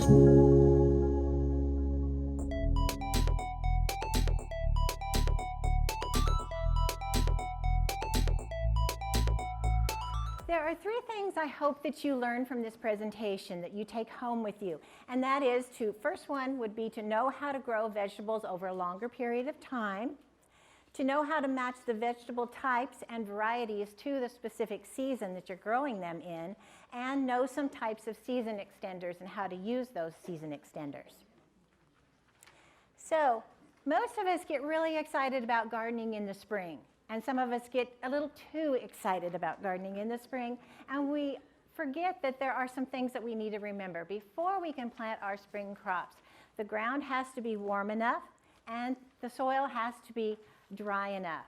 There are three things I hope that you learn from this presentation that you take home with you. And that is first one would be to know how to grow vegetables over a longer period of time, to know how to match the vegetable types and varieties to the specific season that you're growing them in, and know some types of season extenders and how to use those season extenders. So, most of us get really excited about gardening in the spring. And some of us get a little too excited about gardening in the spring, and we forget that there are some things that we need to remember. Before we can plant our spring crops, the ground has to be warm enough and the soil has to be dry enough.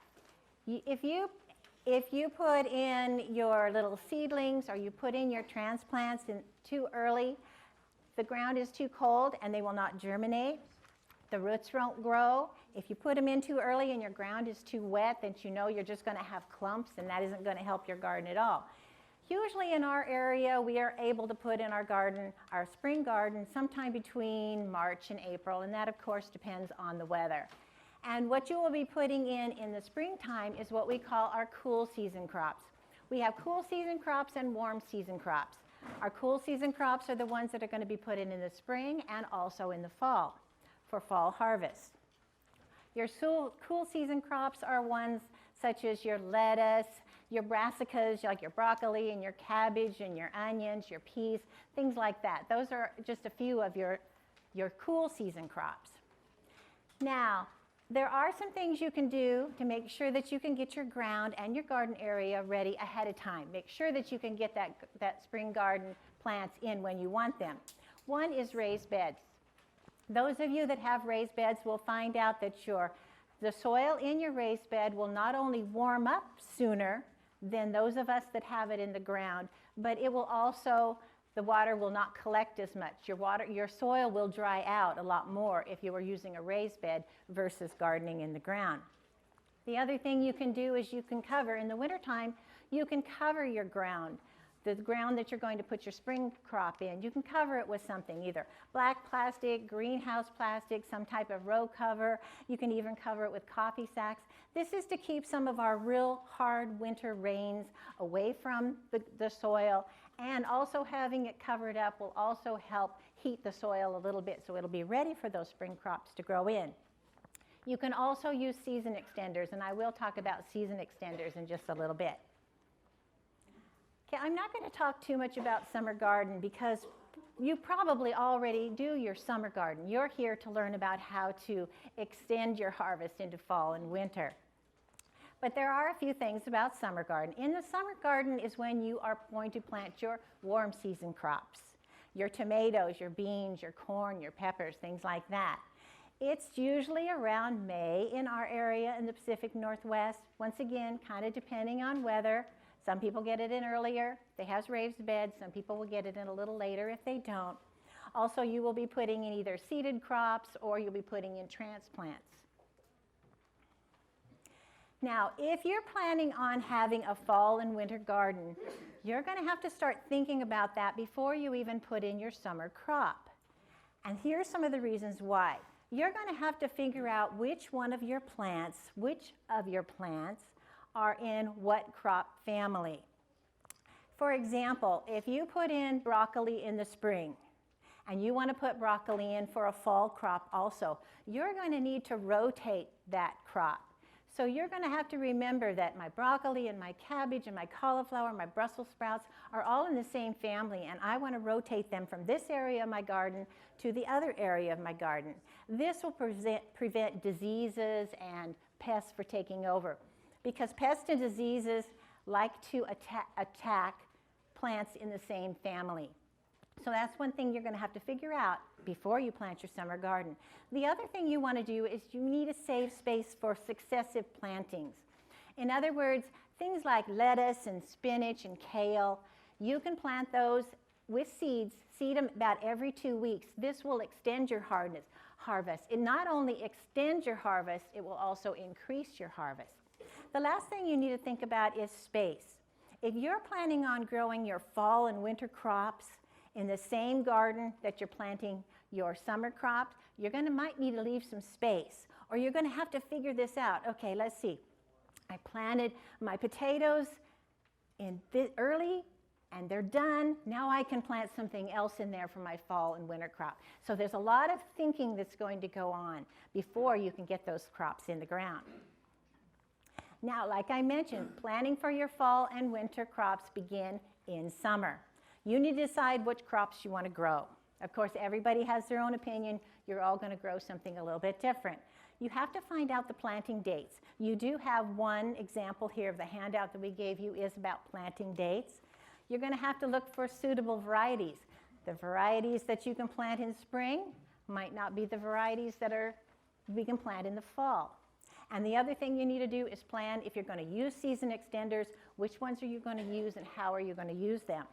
If you put in your little seedlings or you put in your transplants too early, the ground is too cold and they will not germinate. The roots won't grow. If you put them in too early and your ground is too wet, then you know you're just going to have clumps, and that isn't going to help your garden at all. Usually in our area, we are able to put in our garden, our spring garden, sometime between March and April, and that of course depends on the weather. And what you will be putting in the springtime is what we call our cool season crops. We have cool season crops and warm season crops. Our cool season crops are the ones that are going to be put in the spring and also in the fall for fall harvest. Your cool season crops are ones such as your lettuce, your brassicas, like your broccoli and your cabbage and your onions, your peas, things like that. Those are just a few of your cool season crops. Now, there are some things you can do to make sure that you can get your ground and your garden area ready ahead of time. Make sure that you can get that spring garden plants in when you want them. One is raised beds. Those of you that have raised beds will find out that the soil in your raised bed will not only warm up sooner than those of us that have it in the ground, but it will also, the water will not collect as much. Your soil will dry out a lot more if you were using a raised bed versus gardening in the ground. The other thing you can do is you can cover, in the wintertime, you can cover your ground. The ground that you're going to put your spring crop in, you can cover it with something, either black plastic, greenhouse plastic, some type of row cover. You can even cover it with coffee sacks. This is to keep some of our real hard winter rains away from the soil, and also having it covered up will also help heat the soil a little bit so it'll be ready for those spring crops to grow in. You can also use season extenders, and I will talk about season extenders in just a little bit. Okay, I'm not going to talk too much about summer garden because you probably already do your summer garden. You're here to learn about how to extend your harvest into fall and winter. But there are a few things about summer garden. In the summer garden is when you are going to plant your warm season crops, your tomatoes, your beans, your corn, your peppers, things like that. It's usually around May in our area in the Pacific Northwest. Once again, kind of depending on weather. Some people get it in earlier. They have raised beds. Some people will get it in a little later if they don't. Also, you will be putting in either seeded crops or you'll be putting in transplants. Now, if you're planning on having a fall and winter garden, you're going to have to start thinking about that before you even put in your summer crop. And here's some of the reasons why. You're going to have to figure out which of your plants are in what crop family. For example, if you put in broccoli in the spring and you want to put broccoli in for a fall crop also, you're going to need to rotate that crop. So you're going to have to remember that my broccoli and my cabbage and my cauliflower, my Brussels sprouts are all in the same family, and I want to rotate them from this area of my garden to the other area of my garden. This will prevent diseases and pests from taking over, because pests and diseases like to attack plants in the same family. So that's one thing you're going to have to figure out before you plant your summer garden. The other thing you want to do is you need to save space for successive plantings. In other words, things like lettuce and spinach and kale, you can plant those with seeds, seed them about every 2 weeks. This will extend your harvest. It not only extends your harvest, it will also increase your harvest. The last thing you need to think about is space. If you're planning on growing your fall and winter crops In the same garden that you're planting your summer crops, might need to leave some space, or you're going to have to figure this out. Okay, let's see. I planted my potatoes in early, and they're done. Now I can plant something else in there for my fall and winter crop. So there's a lot of thinking that's going to go on before you can get those crops in the ground. Now, like I mentioned, planting for your fall and winter crops begin in summer. You need to decide which crops you want to grow. Of course, everybody has their own opinion. You're all going to grow something a little bit different. You have to find out the planting dates. You do have one example here of the handout that we gave you is about planting dates. You're going to have to look for suitable varieties. The varieties that you can plant in spring might not be the varieties that we can plant in the fall. And the other thing you need to do is plan if you're going to use season extenders, which ones are you going to use and how are you going to use them.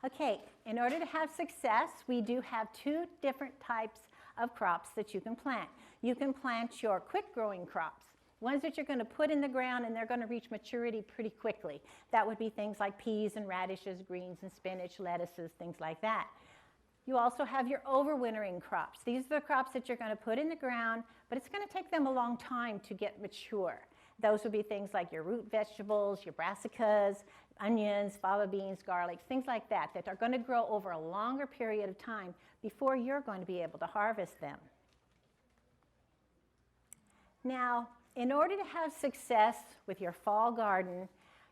Okay, in order to have success, we do have two different types of crops that you can plant. You can plant your quick-growing crops, ones that you're going to put in the ground and they're going to reach maturity pretty quickly. That would be things like peas and radishes, greens and spinach, lettuces, things like that. You also have your overwintering crops. These are the crops that you're going to put in the ground, but it's going to take them a long time to get mature. Those would be things like your root vegetables, your brassicas, onions, fava beans, garlics, things like that, that are going to grow over a longer period of time before you're going to be able to harvest them. Now, in order to have success with your fall garden,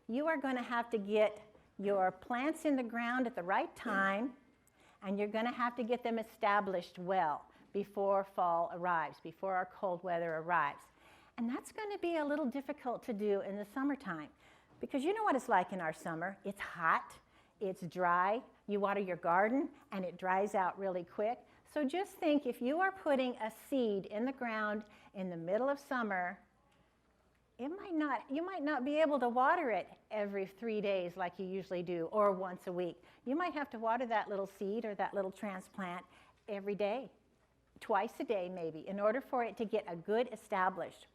you are going to have to get your plants in the ground at the right time, and you're going to have to get them established well before fall arrives, before our cold weather arrives. And that's going to be a little difficult to do in the summertime, because you know what it's like in our summer. It's hot, it's dry, you water your garden, and it dries out really quick. So just think, if you are putting a seed in the ground in the middle of summer, you might not be able to water it every 3 days like you usually do, or once a week. You might have to water that little seed or that little transplant every day, twice a day maybe, in order for it to get a good established.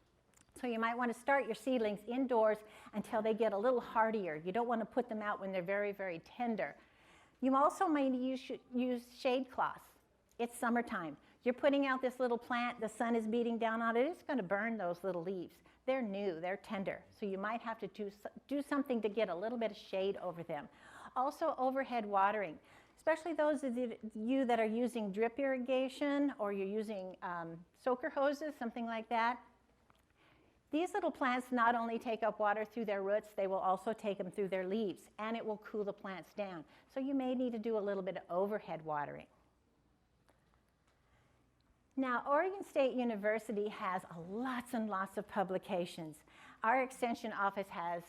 So you might want to start your seedlings indoors until they get a little hardier. You don't want to put them out when they're very, very tender. You also may use shade cloths. It's summertime. You're putting out this little plant, the sun is beating down on it, it's going to burn those little leaves. They're new, they're tender, so you might have to do something to get a little bit of shade over them. Also, overhead watering, especially those of you that are using drip irrigation or you're using soaker hoses, something like that. These little plants not only take up water through their roots, they will also take them through their leaves, and it will cool the plants down. So you may need to do a little bit of overhead watering. Now, Oregon State University has lots and lots of publications. Our extension office has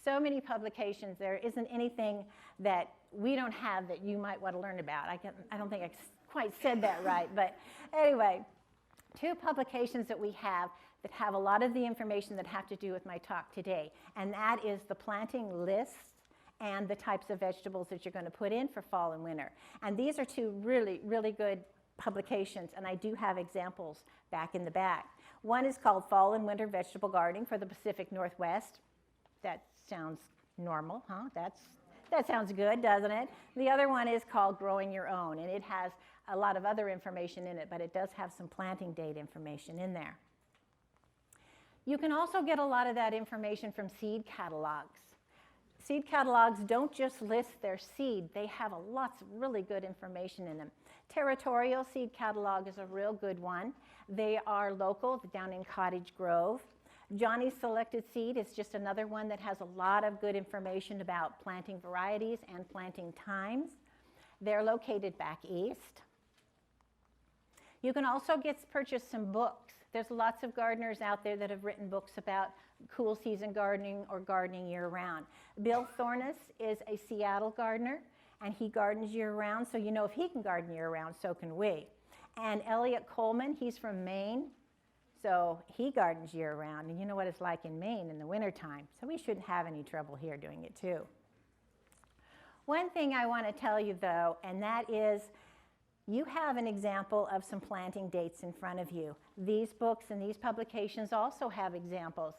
so many publications. There isn't anything that we don't have that you might want to learn about. I don't think I quite said that right, but anyway, two publications that we have that have a lot of the information that have to do with my talk today, and that is the planting lists and the types of vegetables that you're going to put in for fall and winter. And these are two really, really good publications, and I do have examples back in the back. One is called Fall and Winter Vegetable Gardening for the Pacific Northwest. That sounds normal, huh? That sounds good, doesn't it? The other one is called Growing Your Own, and it has a lot of other information in it, but it does have some planting date information in there. You can also get a lot of that information from seed catalogs. Seed catalogs don't just list their seed, they have lots of really good information in them. Territorial Seed Catalog is a real good one. They are local, down in Cottage Grove. Johnny's Selected Seed is just another one that has a lot of good information about planting varieties and planting times. They're located back east. You can also purchase some books. There's lots of gardeners out there that have written books about cool season gardening or gardening year-round. Bill Thornes is a Seattle gardener, and he gardens year-round, so you know if he can garden year-round, so can we. And Elliot Coleman, he's from Maine, so he gardens year-round, and you know what it's like in Maine in the wintertime, so we shouldn't have any trouble here doing it too. One thing I want to tell you though, and that is you have an example of some planting dates in front of you. These books and these publications also have examples.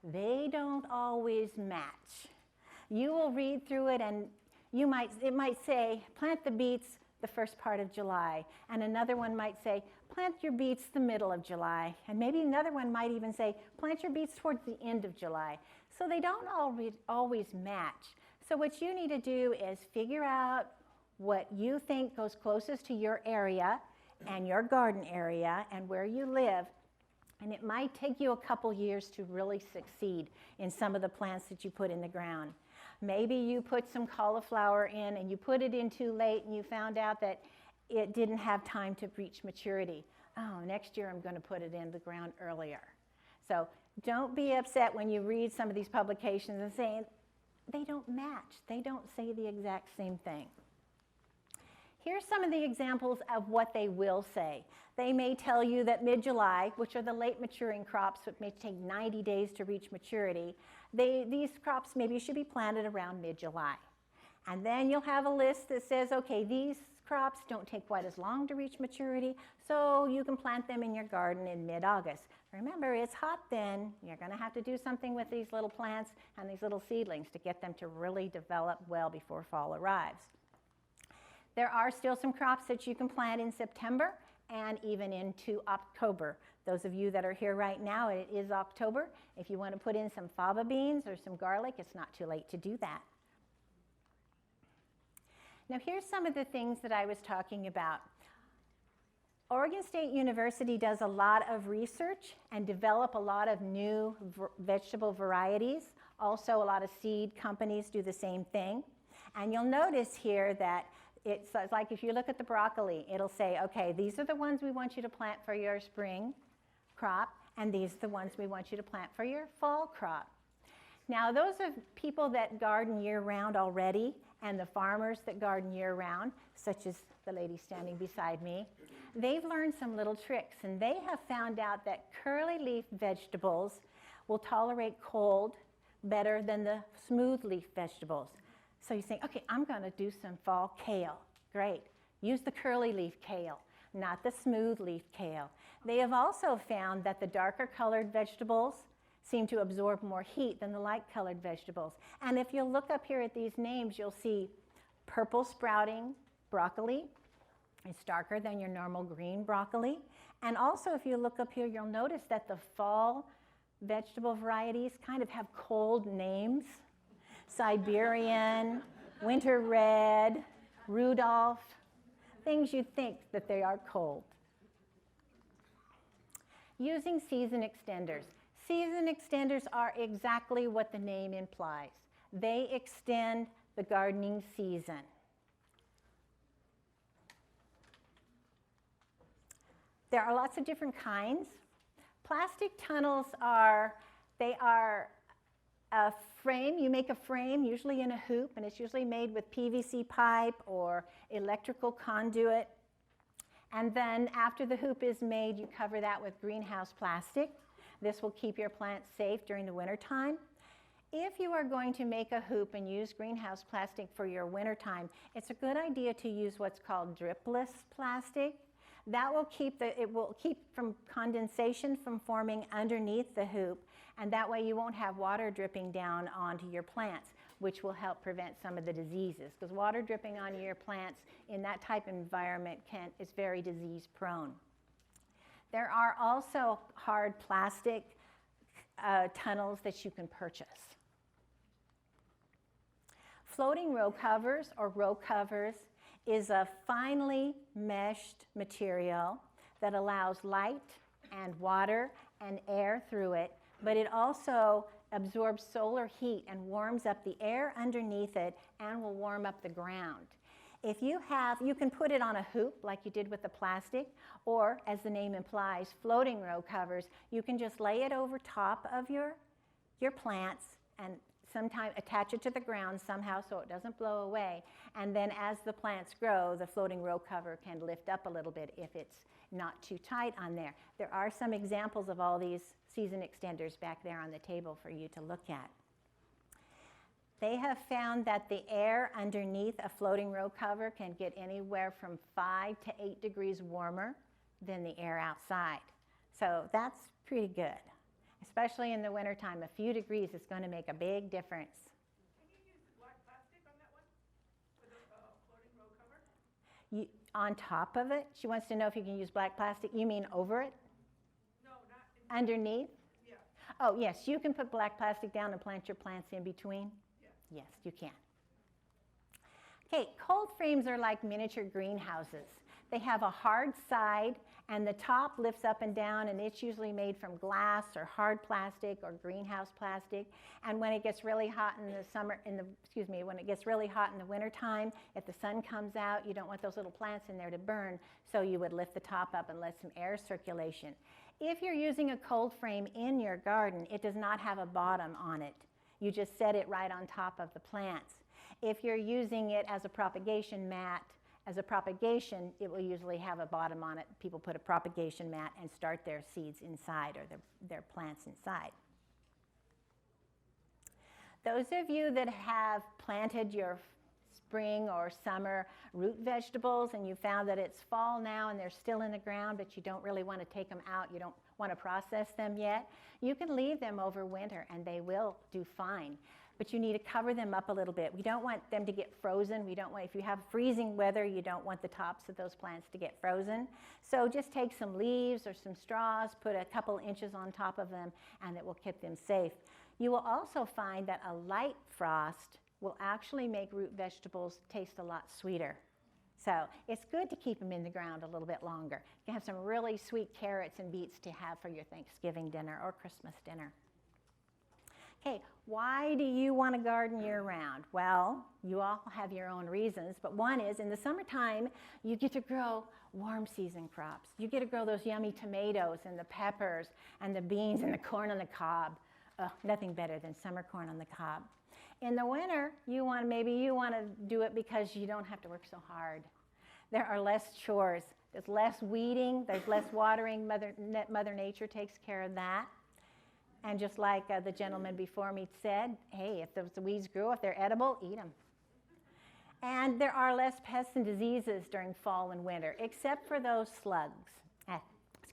They don't always match. You will read through it and It might say, plant the beets the first part of July. And another one might say, plant your beets the middle of July. And maybe another one might even say, plant your beets towards the end of July. So they don't always match. So what you need to do is figure out what you think goes closest to your area and your garden area and where you live. And it might take you a couple years to really succeed in some of the plants that you put in the ground. Maybe you put some cauliflower in and you put it in too late and you found out that it didn't have time to reach maturity. Oh, next year I'm going to put it in the ground earlier. So don't be upset when you read some of these publications and saying they don't match. They don't say the exact same thing. Here's some of the examples of what they will say. They may tell you that mid-July, which are the late maturing crops, which may take 90 days to reach maturity, these crops maybe should be planted around mid-July. And then you'll have a list that says, okay, these crops don't take quite as long to reach maturity, so you can plant them in your garden in mid-August. Remember, it's hot then. You're going to have to do something with these little plants and these little seedlings to get them to really develop well before fall arrives. There are still some crops that you can plant in September and even into October. Those of you that are here right now, it is October. If you want to put in some fava beans or some garlic, it's not too late to do that. Now here's some of the things that I was talking about. Oregon State University does a lot of research and develop a lot of new vegetable varieties. Also, a lot of seed companies do the same thing. And you'll notice here that it's like if you look at the broccoli, it'll say, okay, these are the ones we want you to plant for your spring crop, and these are the ones we want you to plant for your fall crop. Now, those are people that garden year-round already, and the farmers that garden year-round, such as the lady standing beside me, they've learned some little tricks, and they have found out that curly leaf vegetables will tolerate cold better than the smooth leaf vegetables. So you think, okay, I'm going to do some fall kale. Great. Use the curly leaf kale, not the smooth leaf kale. They have also found that the darker colored vegetables seem to absorb more heat than the light colored vegetables. And if you look up here at these names, you'll see purple sprouting broccoli. It's darker than your normal green broccoli. And also, if you look up here, you'll notice that the fall vegetable varieties kind of have cold names. Siberian, winter red, Rudolph, things you'd think that they are cold. Using season extenders. Season extenders are exactly what the name implies. They extend the gardening season. There are lots of different kinds. Plastic tunnels are a frame. You make a frame, usually in a hoop, and it's usually made with PVC pipe or electrical conduit. And then after the hoop is made, you cover that with greenhouse plastic. This will keep your plants safe during the wintertime. If you are going to make a hoop and use greenhouse plastic for your wintertime, it's a good idea to use what's called dripless plastic. That will it will keep from condensation from forming underneath the hoop, and that way you won't have water dripping down onto your plants, which will help prevent some of the diseases, because water dripping onto your plants in that type of environment is very disease prone. There are also hard plastic tunnels that you can purchase. Floating row covers or row covers is a finely meshed material that allows light and water and air through it, but it also absorbs solar heat and warms up the air underneath it and will warm up the ground. If you can put it on a hoop like you did with the plastic, or as the name implies, floating row covers, you can just lay it over top of your plants and sometimes attach it to the ground somehow so it doesn't blow away. And then as the plants grow, the floating row cover can lift up a little bit if it's not too tight on there. There are some examples of all these season extenders back there on the table for you to look at. They have found that the air underneath a floating row cover can get anywhere from 5 to 8 degrees warmer than the air outside. So that's pretty good. Especially in the wintertime, a few degrees is going to make a big difference. Can you use the black plastic on that one? On top of it? She wants to know if you can use black plastic. You mean over it? No, not underneath? Yeah. Oh, yes, you can put black plastic down and plant your plants in between? Yeah. Yes, you can. Okay, cold frames are like miniature greenhouses. They have a hard side, and the top lifts up and down, and it's usually made from glass or hard plastic or greenhouse plastic. And when it gets really hot in the summer, when it gets really hot in the wintertime, if the sun comes out, you don't want those little plants in there to burn, so you would lift the top up and let some air circulation. If you're using a cold frame in your garden, it does not have a bottom on it. You just set it right on top of the plants. If you're using it as a propagation mat, it will usually have a bottom on it. People put a propagation mat and start their seeds inside, or their plants inside. Those of you that have planted your spring or summer root vegetables and you found that it's fall now and they're still in the ground, but you don't really want to take them out, you don't want to process them yet, you can leave them over winter and they will do fine. But you need to cover them up a little bit. We don't want them to get frozen. If you have freezing weather, you don't want the tops of those plants to get frozen. So just take some leaves or some straws, put a couple inches on top of them, and it will keep them safe. You will also find that a light frost will actually make root vegetables taste a lot sweeter. So it's good to keep them in the ground a little bit longer. You can have some really sweet carrots and beets to have for your Thanksgiving dinner or Christmas dinner. Okay, why do you want to garden year-round? Well, you all have your own reasons, but one is in the summertime, you get to grow warm season crops. You get to grow those yummy tomatoes and the peppers and the beans and the corn on the cob. Nothing better than summer corn on the cob. In the winter, maybe you want to do it because you don't have to work so hard. There are less chores. There's less weeding. There's less watering. Mother Nature takes care of that. And just like the gentleman before me said, hey, if those weeds grew, if they're edible, eat them. And there are less pests and diseases during fall and winter, except for those slugs,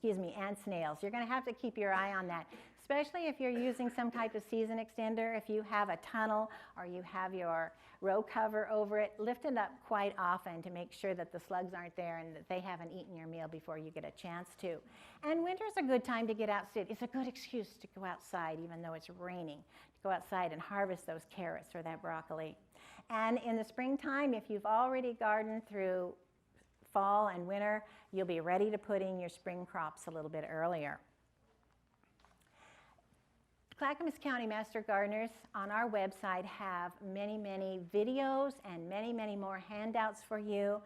and snails. You're going to have to keep your eye on that, especially if you're using some type of season extender. If you have a tunnel or you have your row cover over it, lift it up quite often to make sure that the slugs aren't there and that they haven't eaten your meal before you get a chance to. And winter's a good time to get outside. It's a good excuse to go outside even though it's raining, to go outside and harvest those carrots or that broccoli. And in the springtime, if you've already gardened through fall and winter, you'll be ready to put in your spring crops a little bit earlier. Clackamas County Master Gardeners on our website have many, many videos and many, many more handouts for you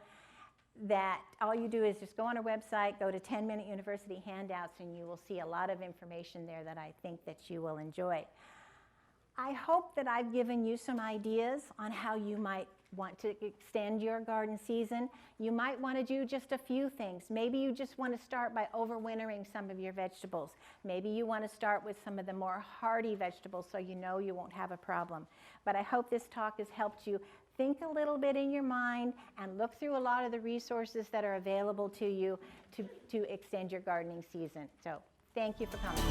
that all you do is just go on our website, go to 10-Minute University Handouts, and you will see a lot of information there that I think that you will enjoy. I hope that I've given you some ideas on how you might want to extend your garden season. You might want to do just a few things. Maybe you just want to start by overwintering some of your vegetables. Maybe you want to start with some of the more hardy vegetables so you know you won't have a problem. But I hope this talk has helped you think a little bit in your mind and look through a lot of the resources that are available to you to extend your gardening season. So thank you for coming.